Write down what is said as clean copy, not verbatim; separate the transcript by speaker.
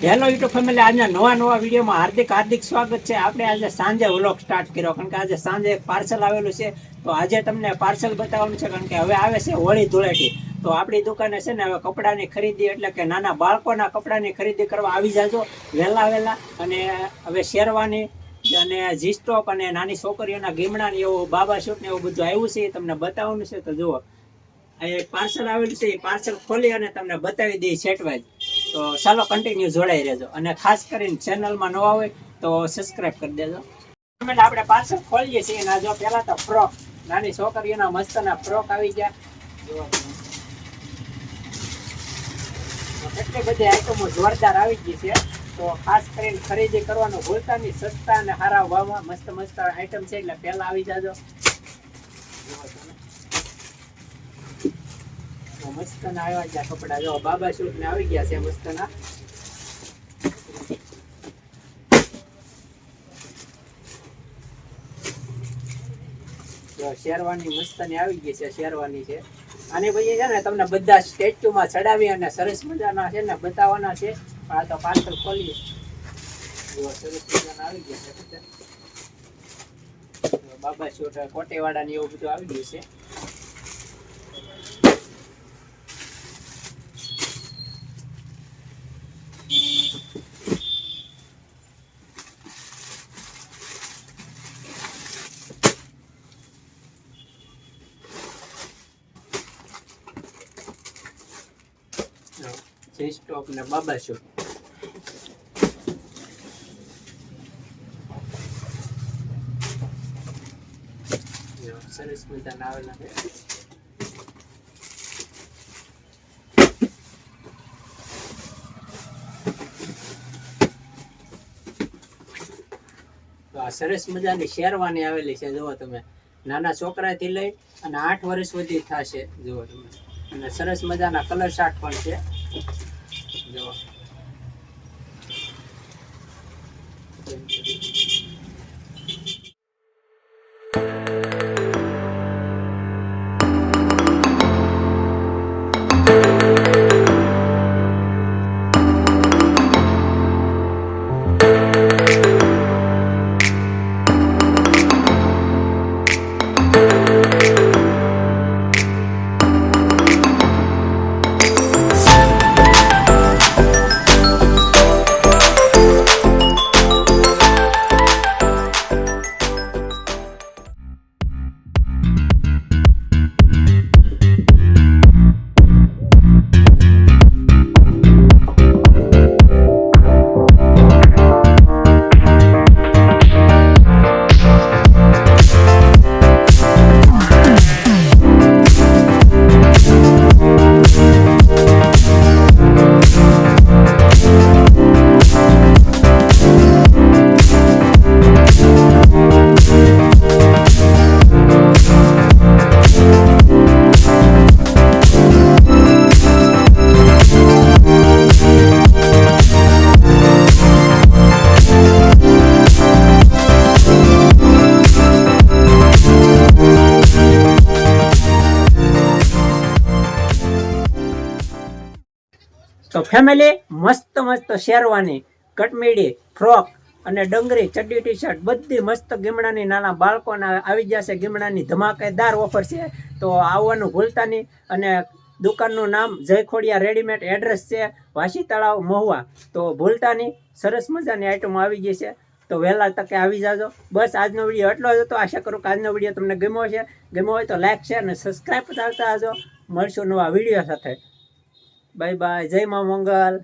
Speaker 1: Hello YouTube family, આજના નવા વિડીયોમાં હાર્દિક સ્વાગત છે. આપણે આજે સાંજે વ્લોગ સ્ટાર્ટ કર્યો, કારણ કે આજે સાંજે એક પાર્સલ આવેલું છે. તો આજે તમને પાર્સલ બતાવવાનું છે, કારણ કે હવે આવે છે હોળી ધૂળેટી. તો આપણી દુકાને છે ને હવે કપડાની ખરીદી, એટલે કે નાના બાળકોના કપડાની ખરીદી કરવા આવી જાજો વહેલા. અને હવે શેરવાની અને જી સ્ટોપ અને નાની છોકરીઓના ગીમણા ને એવું બાબા શૂટ ને એવું બધું આવ્યું છે, તમને બતાવવાનું છે. તો જુઓ, એક પાર્સલ આવેલું છે, એ પાર્સલ ખોલી અને તમને બતાવી દઈએ સેટવાઇઝ. તો ચાલો કન્ટિન્યુ જોડાઈ રહેજો, અને ખાસ કરીને ચેનલમાં નવા હોય તો સબસ્ક્રાઇબ કરી દેજો. આપણે પાર્સલ ખોલીએ છીએ. ના જો પેલા તો ફ્રોક, નાની છોકરીઓના મસ્તના ફ્રોક આવી ગયા. કેટલી બધી આઈટમો જોરદાર આવી ગઈ છે. તો ખાસ કરીને ખરીદી કરવાનું ભૂલતા નહીં. સસ્તા અને સારા ભાવમાં મસ્ત આઈટમ છે, એટલે પહેલા આવી જાજો. મસ્તના આવ્યા ગયા કપડા. જો બાબા શૂટ ને આવી ગયા છે મસ્તના. શેરવાની મસ્તની આવી ગઈ છે, શેરવાની છે. આની પછી છે ને તમને બધા સ્ટેચ્યુમાં ચડાવી અને સરસ મજાના છે ને બતાવવાના છે. આ તો પાર્સલ ખોલીએ. સરસ મજાના આવી ગયા છે. બાબા શૂટ કોટેવાડા ને એવું બધું આવી ગયું છે. જી સ્ટોપ ને બાબા શૂટ. સરસ મજાના આવેલા છે. તો આ સરસ મજાની શેરવાની આવેલી છે. જુઓ તમે, નાના છોકરાથી લઈ અને 8 વર્ષ સુધી થશે. જુઓ તમે, અને સરસ મજાના કલર શાર્ટ પણ છે. જુઓ, તો ફેમિલી, મસ્ત શેરવાની, કટમીડી, ફ્રોક અને ડંગરી, ચડ્ડી, ટી શર્ટ બધી મસ્ત ગીમડાની નાના બાળકોના આવી જશે. ગીમડાની ધમાકેદાર ઓફર છે. તો આવવાનું ભૂલતા નહીં. અને દુકાનનું નામ જય ખોડિયા રેડીમેડ, એડ્રેસ છે વાસી તળાવ, મહુવા. તો ભૂલતા નહીં. સરસ મજાની આઈટમો આવી ગઈ છે. તો વહેલા તકે આવી જાજો. બસ આજનો વિડીયો એટલો જ હતો. આશા કરું કે આજનો વિડીયો તમને ગમ્યો છે. ગમ્યો હોય તો લાઈક, શેર અને સબસ્ક્રાઈબ કરતા આવજો. મળશું નવા વિડીયો સાથે. Bye bye. જય મા મંગલ.